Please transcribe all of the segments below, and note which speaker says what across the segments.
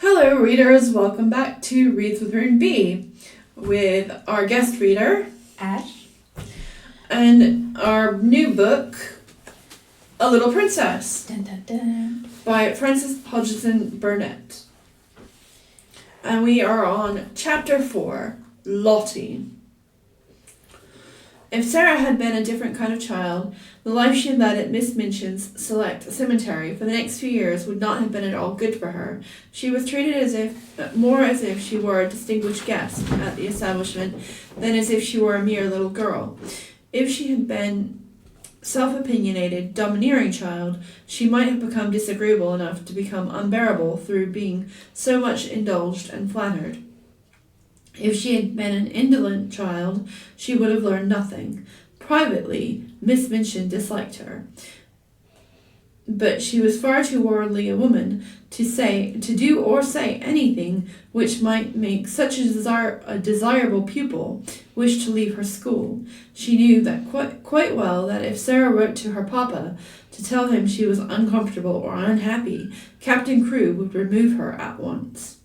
Speaker 1: Hello, readers. Welcome back to Reads with Rune B with our guest reader,
Speaker 2: Ash.
Speaker 1: and our new book, A Little Princess,
Speaker 2: Dun, dun, dun.
Speaker 1: by Frances Hodgson Burnett. And we are on Chapter 4, Lottie. If Sarah had been a different kind of child, the life she led at Miss Minchin's select cemetery for the next few years would not have been at all good for her. She was treated more as if she were a distinguished guest at the establishment than as if she were a mere little girl. If she had been self-opinionated, domineering child, she might have become disagreeable enough to become unbearable through being so much indulged and flattered. If she had been an indolent child, she would have learned nothing. Privately, Miss Minchin disliked her, but she was far too worldly a woman to do or say anything which might make such a desirable pupil wish to leave her school. She knew that quite well that if Sarah wrote to her papa to tell him she was uncomfortable or unhappy, Captain Crewe would remove her at once.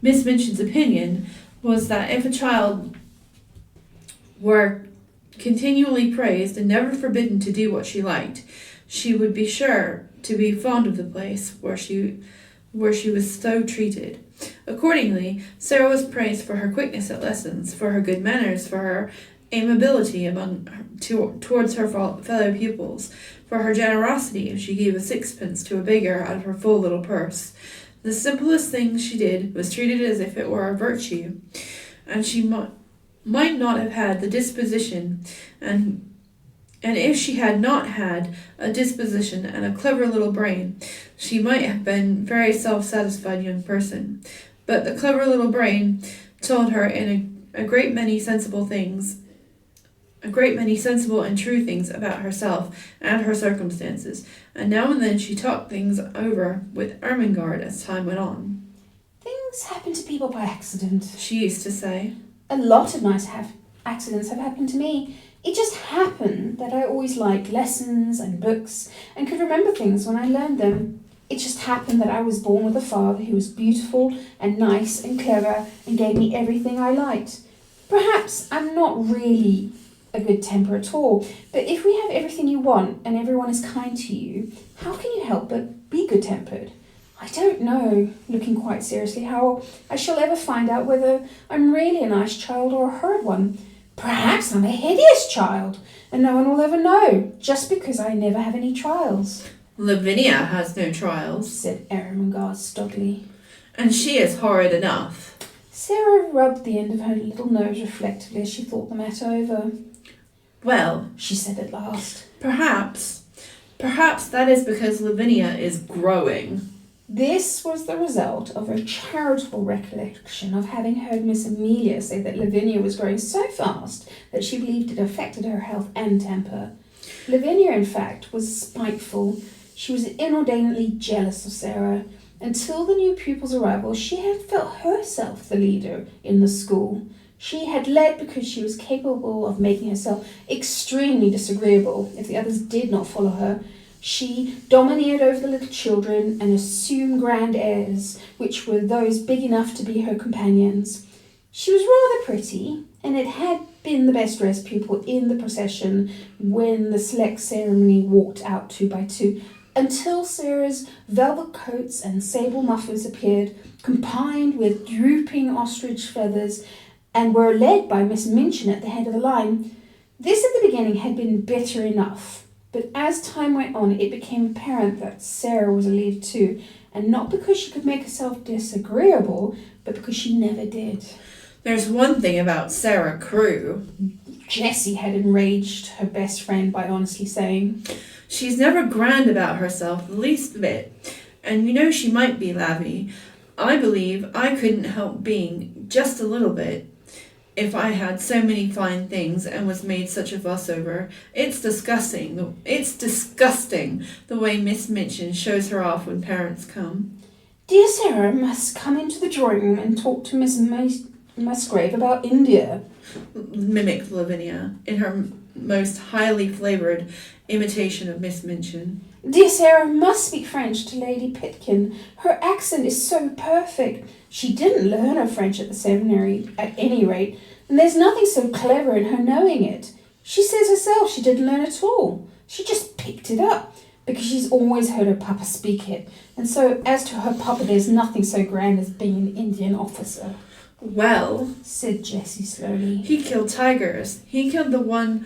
Speaker 1: Miss Minchin's opinion was that if a child were continually praised and never forbidden to do what she liked, she would be sure to be fond of the place where she was so treated. Accordingly, Sarah was praised for her quickness at lessons, for her good manners, for her amiability towards her fellow pupils, for her generosity if she gave a sixpence to a beggar out of her full little purse. The simplest thing she did was treated as if it were a virtue, and she might not have had the disposition, and if she had not had a disposition and a clever little brain, she might have been a very self-satisfied young person. But the clever little brain told her in a great many sensible and true things about herself and her circumstances, and now and then she talked things over with Ermengarde as time went on.
Speaker 2: Things happen to people by accident.
Speaker 1: She used to say.
Speaker 2: A lot of nice accidents have happened to me. It just happened that I always liked lessons and books and could remember things when I learned them. It just happened that I was born with a father who was beautiful and nice and clever and gave me everything I liked. Perhaps I'm not really a good temper at all, but if we have everything you want and everyone is kind to you, how can you help but be good-tempered? I don't know, looking quite seriously, how I shall ever find out whether I'm really a nice child or a horrid one. Perhaps I'm a hideous child, and no one will ever know, just because I never have any trials.
Speaker 1: Lavinia has no trials,
Speaker 2: said Ermengarde stodily.
Speaker 1: And she is horrid enough.
Speaker 2: Sarah rubbed the end of her little nose reflectively as she thought the matter over.
Speaker 1: Well,
Speaker 2: she said at last,
Speaker 1: Perhaps that is because Lavinia is growing.
Speaker 2: This was the result of a charitable recollection of having heard Miss Amelia say that Lavinia was growing so fast that she believed it affected her health and temper. Lavinia, in fact, was spiteful. She was inordinately jealous of Sarah. Until the new pupil's arrival, she had felt herself the leader in the school. She had led because she was capable of making herself extremely disagreeable if the others did not follow her. She domineered over the little children and assumed grand airs, which were those big enough to be her companions. She was rather pretty, and it had been the best dressed pupil in the procession when the select ceremony walked out 2 by 2, until Sarah's velvet coats and sable mufflers appeared, combined with drooping ostrich feathers, and were led by Miss Minchin at the head of the line. This at the beginning had been bitter enough, but as time went on it became apparent that Sarah was a leader too, and not because she could make herself disagreeable, but because she never did.
Speaker 1: There's one thing about Sarah Crewe,
Speaker 2: Jessie had enraged her best friend by honestly saying.
Speaker 1: She's never grand about herself the least bit, and you know she might be, Lavvy. I believe I couldn't help being just a little bit if I had so many fine things and was made such a fuss over. It's disgusting the way Miss Minchin shows her off when parents come.
Speaker 2: Dear Sarah must come into the drawing room and talk to Miss Musgrave about India,
Speaker 1: mimicked Lavinia in her most highly flavoured imitation of Miss Minchin.
Speaker 2: Dear Sarah must speak French to Lady Pitkin. Her accent is so perfect. She didn't learn her French at the seminary, at any rate, and there's nothing so clever in her knowing it. She says herself she didn't learn at all. She just picked it up, because she's always heard her papa speak it. And so, as to her papa, there's nothing so grand as being an Indian officer,
Speaker 1: Well,
Speaker 2: said Jessie slowly.
Speaker 1: he killed tigers. He killed the one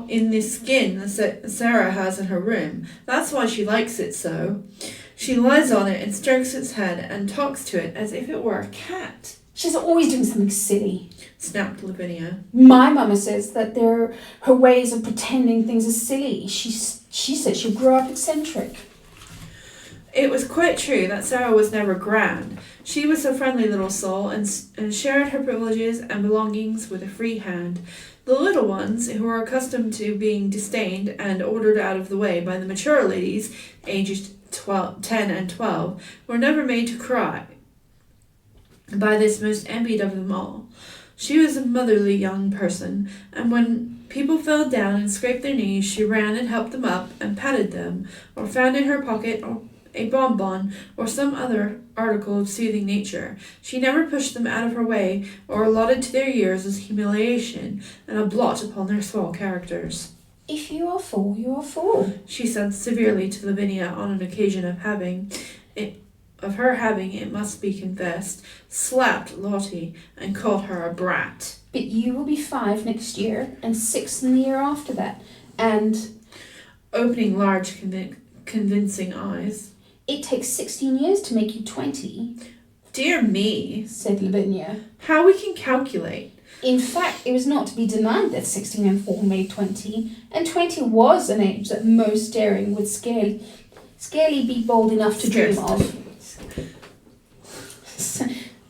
Speaker 1: in the skin that Sarah has in her room. That's why she likes it so. She lies on it and strokes its head and talks to it as if it were a cat,
Speaker 2: She's always doing something silly.
Speaker 1: snapped Lavinia.
Speaker 2: My mama says that her ways of pretending things are silly. She says she'll grow up eccentric.
Speaker 1: It was quite true that Sarah was never grand. She was a friendly little soul and shared her privileges and belongings with a free hand. The little ones, who were accustomed to being disdained and ordered out of the way by the mature ladies, aged 10 and 12, were never made to cry by this most envied of them all. She was a motherly young person, and when people fell down and scraped their knees, she ran and helped them up and patted them, or found in her pocket a bonbon or some other article of soothing nature. She never pushed them out of her way or allotted to their years as humiliation and a blot upon their small characters.
Speaker 2: If you are full, you are full,
Speaker 1: She said severely to Lavinia on an occasion of her having, it must be confessed, slapped Lottie and called her a brat.
Speaker 2: but you will be 5 next year and 6 in the year after that. And
Speaker 1: Opening large, convincing eyes.
Speaker 2: it takes 16 years to make you 20,
Speaker 1: Dear me,
Speaker 2: said Lavinia.
Speaker 1: how we can calculate.
Speaker 2: In fact, it was not to be denied that 16 and 4 made 20, and 20 was an age that most daring would scarcely be bold enough to dream of.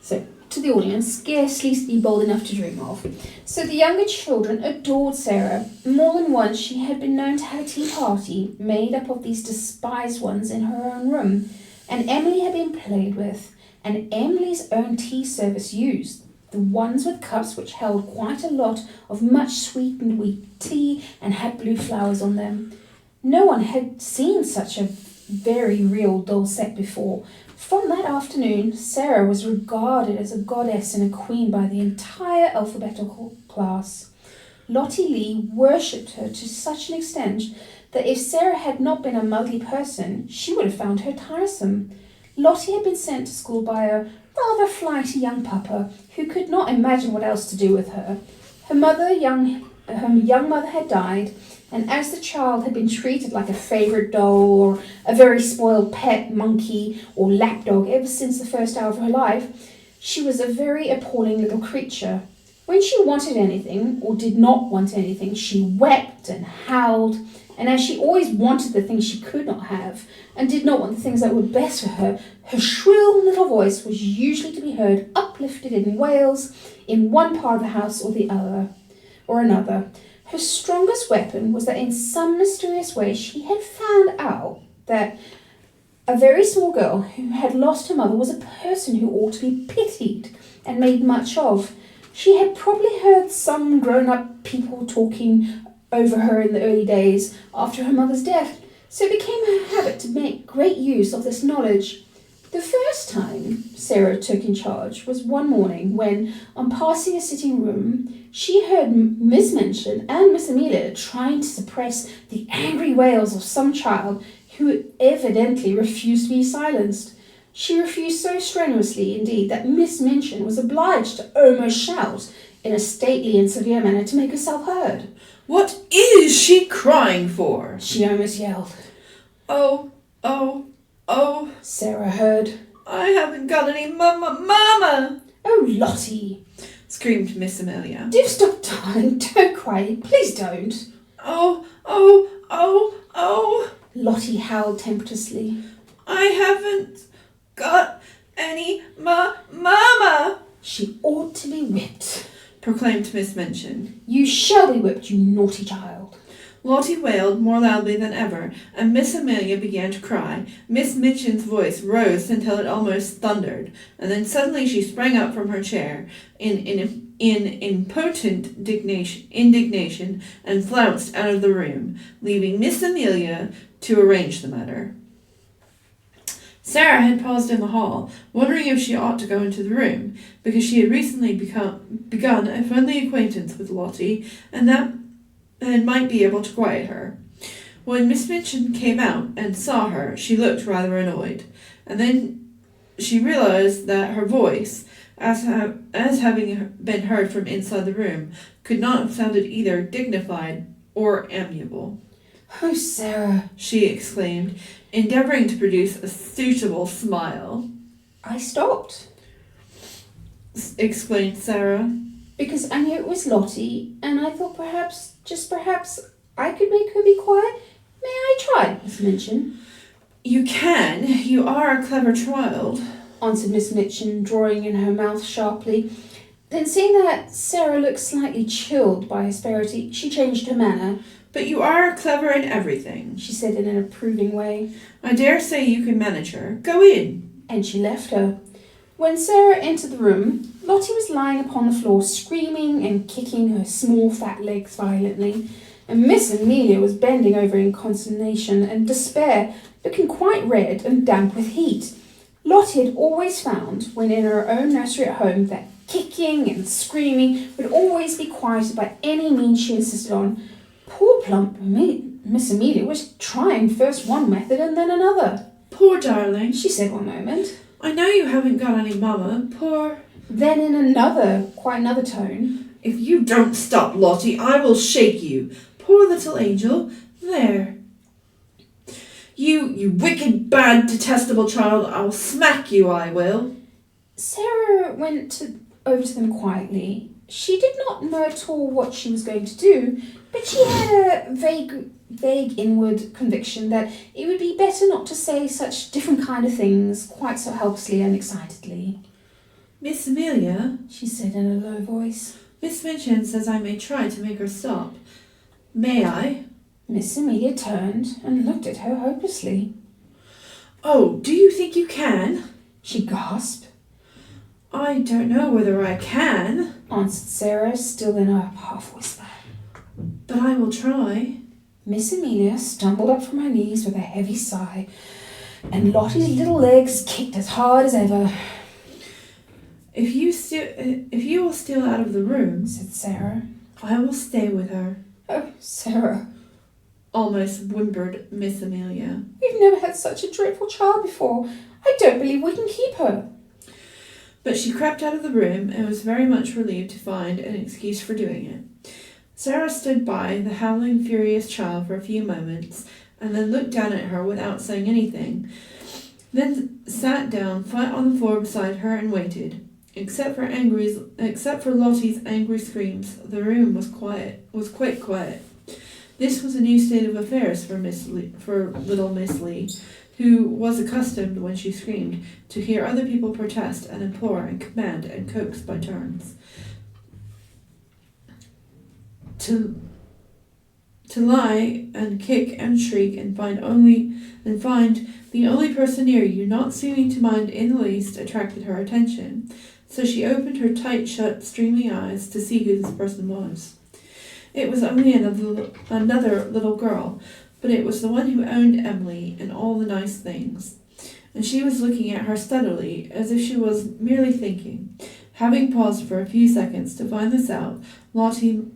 Speaker 2: So, to the audience, scarcely be bold enough to dream of. So the younger children adored Sarah. More than once she had been known to have a tea party made up of these despised ones in her own room, and Emily had been played with, and Emily's own tea service used. The ones with cups which held quite a lot of much sweetened wheat tea and had blue flowers on them. No one had seen such a very real dulcet before. From that afternoon, Sarah was regarded as a goddess and a queen by the entire alphabetical class. Lottie Lee worshipped her to such an extent that if Sarah had not been a muggly person, she would have found her tiresome. Lottie had been sent to school by a rather flighty young papa who could not imagine what else to do with her. Her young mother had died, and as the child had been treated like a favourite doll or a very spoiled pet monkey or lapdog ever since the first hour of her life, she was a very appalling little creature. When she wanted anything or did not want anything, she wept and howled, and as she always wanted the things she could not have and did not want the things that were best for her, her shrill little voice was usually to be heard uplifted in wails in one part of the house or the other, or another. Her strongest weapon was that in some mysterious way she had found out that a very small girl who had lost her mother was a person who ought to be pitied and made much of. She had probably heard some grown-up people talking over her in the early days after her mother's death, so it became her habit to make great use of this knowledge. The first time Sarah took in charge was one morning when, on passing a sitting room, she heard Miss Minchin and Miss Amelia trying to suppress the angry wails of some child who evidently refused to be silenced. She refused so strenuously, indeed, that Miss Minchin was obliged to almost shout in a stately and severe manner to make herself heard.
Speaker 1: What is she crying for?
Speaker 2: She almost yelled.
Speaker 1: Oh,
Speaker 2: Sarah heard.
Speaker 1: I haven't got any mama,
Speaker 2: Oh, Lottie!
Speaker 1: screamed Miss Amelia.
Speaker 2: Do stop, darling. Don't cry. Please don't.
Speaker 1: Oh,
Speaker 2: Lottie howled tempestuously.
Speaker 1: I haven't got any mama,
Speaker 2: She ought to be whipped.
Speaker 1: proclaimed Miss Minchin.
Speaker 2: You shall be whipped, you naughty child.
Speaker 1: Lottie wailed more loudly than ever, and Miss Amelia began to cry. Miss Minchin's voice rose until it almost thundered, and then suddenly she sprang up from her chair in impotent indignation and flounced out of the room, leaving Miss Amelia to arrange the matter. Sarah had paused in the hall, wondering if she ought to go into the room, because she had recently begun a friendly acquaintance with Lottie, and might be able to quiet her. When Miss Minchin came out and saw her, she looked rather annoyed, and then she realized that her voice, as having been heard from inside the room, could not have sounded either dignified or amiable.
Speaker 2: "Oh, Sarah,"
Speaker 1: she exclaimed, endeavouring to produce a suitable smile.
Speaker 2: "I stopped
Speaker 1: Explained Sarah.
Speaker 2: because I knew it was Lottie, and I thought perhaps, just perhaps, I could make her be quiet. May I try, Miss Minchin?"
Speaker 1: You can. You are a clever child,
Speaker 2: answered Miss Minchin, drawing in her mouth sharply. Then, seeing that Sarah looked slightly chilled by asperity, she changed her manner.
Speaker 1: But you are clever in everything,
Speaker 2: she said in an approving way.
Speaker 1: I dare say you can manage her. Go in.
Speaker 2: And she left her. When Sarah entered the room, Lottie was lying upon the floor, screaming and kicking her small fat legs violently, and Miss Amelia was bending over in consternation and despair, looking quite red and damp with heat. Lottie had always found, when in her own nursery at home, that kicking and screaming would always be quieted by any means she insisted on. Poor plump Miss Amelia was trying first one method and then another.
Speaker 1: Poor darling,
Speaker 2: she said one moment.
Speaker 1: I know you haven't got any mamma. Poor...
Speaker 2: Then in quite another tone.
Speaker 1: If you don't stop, Lottie, I will shake you. Poor little angel. There. You wicked, bad, detestable child. I'll smack you, I will.
Speaker 2: Sarah went over to them quietly. She did not know at all what she was going to do, but she had a vague inward conviction that it would be better not to say such different kind of things quite so helplessly and excitedly.
Speaker 1: Miss Amelia,
Speaker 2: she said in a low voice.
Speaker 1: Miss Minchin says I may try to make her stop. May I?
Speaker 2: Miss Amelia turned and looked at her hopelessly.
Speaker 1: Oh, do you think you can?
Speaker 2: She gasped.
Speaker 1: I don't know whether I can, answered
Speaker 2: Sarah, still in a half whisper.
Speaker 1: But I will try.
Speaker 2: Miss Amelia stumbled up from her knees with a heavy sigh, and Lottie's little legs kicked as hard as ever.
Speaker 1: If you will steal out of the room,
Speaker 2: said Sarah,
Speaker 1: I will stay with her.
Speaker 2: Oh, Sarah,
Speaker 1: almost whimpered Miss Amelia.
Speaker 2: We've never had such a dreadful child before. I don't believe we can keep her.
Speaker 1: But she crept out of the room and was very much relieved to find an excuse for doing it. Sarah stood by the howling, furious child for a few moments, and then looked down at her without saying anything, then sat down flat on the floor beside her and waited. Except for Lottie's angry screams, the room was quite quiet. This was a new state of affairs for little Miss Lee, who was accustomed, when she screamed, to hear other people protest and implore and command and coax by turns. To lie and kick and shriek and find the only person near you not seeming to mind in the least attracted her attention. So she opened her tight-shut, streaming eyes to see who this person was. It was only another little girl, but it was the one who owned Emily and all the nice things, and she was looking at her steadily, as if she was merely thinking. Having paused for a few seconds to find this out, Lottie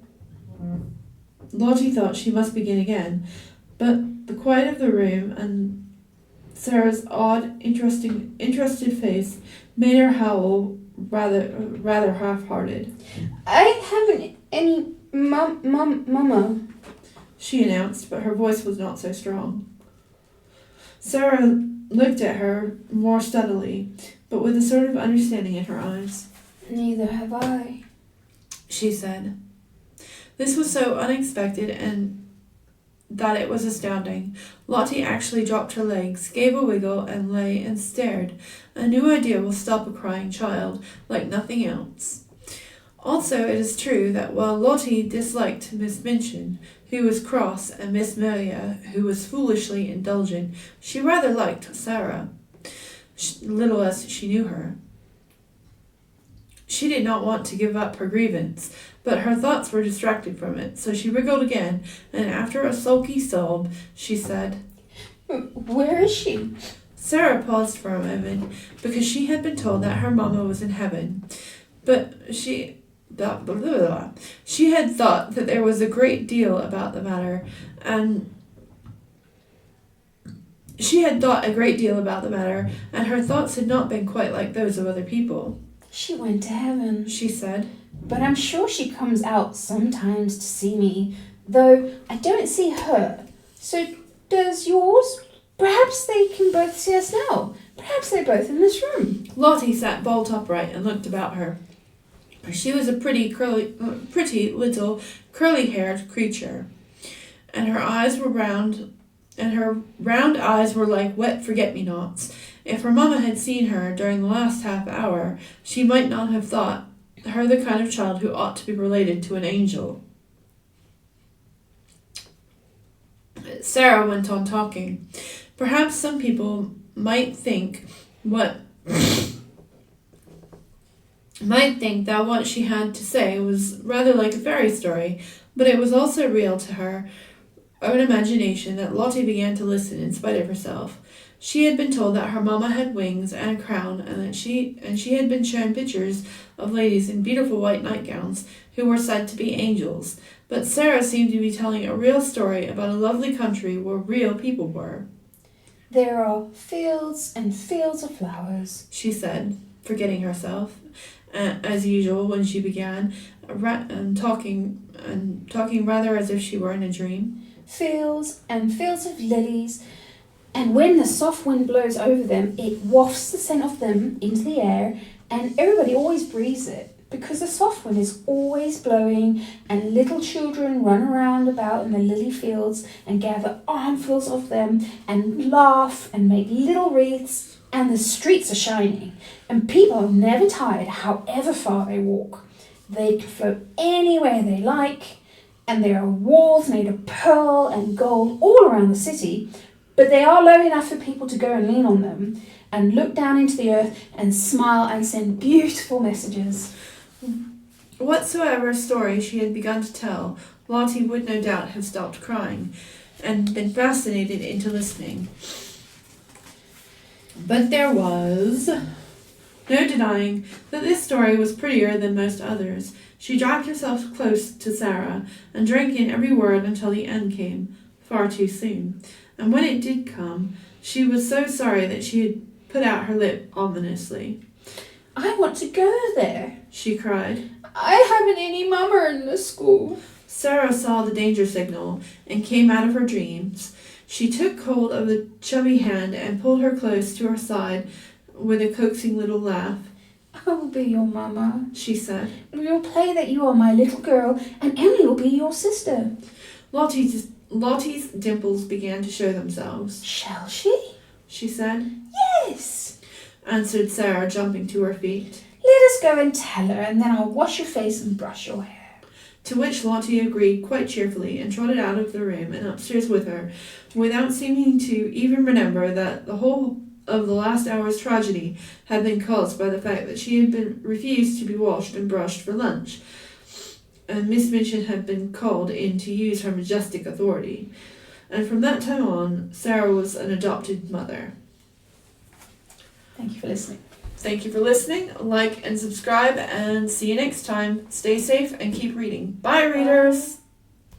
Speaker 1: thought she must begin again, but the quiet of the room and Sarah's odd, interested face made her howl rather half-hearted.
Speaker 2: I haven't any mama,
Speaker 1: she announced, but her voice was not so strong. Sarah looked at her more steadily, but with a sort of understanding in her eyes.
Speaker 2: Neither have I,
Speaker 1: she said. This was so unexpected and that it was astounding. Lottie actually dropped her legs, gave a wiggle, and lay and stared. A new idea will stop a crying child, like nothing else. Also, it is true that while Lottie disliked Miss Minchin, who was cross, and Miss Amelia, who was foolishly indulgent, she rather liked Sarah, little as she knew her. She did not want to give up her grievance, but her thoughts were distracted from it, so she wriggled again, and after a sulky sob, she said,
Speaker 2: Where is she?
Speaker 1: Sarah paused for a moment because she had been told that her mama was in heaven, but she had thought that there was a great deal about the matter, and and her thoughts had not been quite like those of other people.
Speaker 2: She went to heaven,
Speaker 1: She said.
Speaker 2: but I'm sure she comes out sometimes to see me, though I don't see her. So does yours? Perhaps they can both see us now. Perhaps they're both in this room.
Speaker 1: Lottie sat bolt upright and looked about her. She was a pretty little curly-haired creature, and her eyes were round, and her round eyes were like wet forget-me-nots. If her mamma had seen her during the last half hour, she might not have thought her the kind of child who ought to be related to an angel. Sarah went on talking. Perhaps some people might think that what she had to say was rather like a fairy story, but it was also real to her own imagination that Lottie began to listen in spite of herself. She had been told that her mamma had wings and a crown, and she had been shown pictures of ladies in beautiful white nightgowns who were said to be angels. But Sarah seemed to be telling a real story about a lovely country where real people were.
Speaker 2: There are fields and fields of flowers,
Speaker 1: She said, forgetting herself, as usual when she began, talking rather as if she were in a dream.
Speaker 2: Fields and fields of lilies, and when the soft wind blows over them, it wafts the scent of them into the air, and everybody always breathes it, because the soft wind is always blowing, and little children run around about in the lily fields and gather armfuls of them, and laugh and make little wreaths, and the streets are shining, and people are never tired however far they walk. They can float anywhere they like, and there are walls made of pearl and gold all around the city, but they are low enough for people to go and lean on them and look down into the earth and smile and send beautiful messages.
Speaker 1: Whatsoever story she had begun to tell, Lottie would no doubt have stopped crying and been fascinated into listening. But there was no denying that this story was prettier than most others. She dragged herself close to Sarah and drank in every word until the end came, far too soon. And when it did come, she was so sorry that she had put out her lip ominously.
Speaker 2: I want to go there,
Speaker 1: She cried.
Speaker 2: I haven't any mama in the school.
Speaker 1: Sarah saw the danger signal and came out of her dreams. She took hold of the chubby hand and pulled her close to her side with a coaxing little laugh.
Speaker 2: I will be your mama,
Speaker 1: She said.
Speaker 2: We will play that you are my little girl, and Emily will be your sister.
Speaker 1: Lottie's dimples began to show themselves.
Speaker 2: Shall she?
Speaker 1: She said.
Speaker 2: Yes.
Speaker 1: Answered Sarah, jumping to her feet.
Speaker 2: Let us go and tell her, and then I'll wash your face and brush your hair.
Speaker 1: To which Lottie agreed quite cheerfully and trotted out of the room and upstairs with her, without seeming to even remember that the whole of the last hour's tragedy had been caused by the fact that she had been refused to be washed and brushed for lunch, and Miss Minchin had been called in to use her majestic authority. And from that time on, Sarah was an adopted mother.
Speaker 2: Thank you for listening.
Speaker 1: Thank you for listening. Like and subscribe, and see you next time. Stay safe and keep reading. Bye, readers!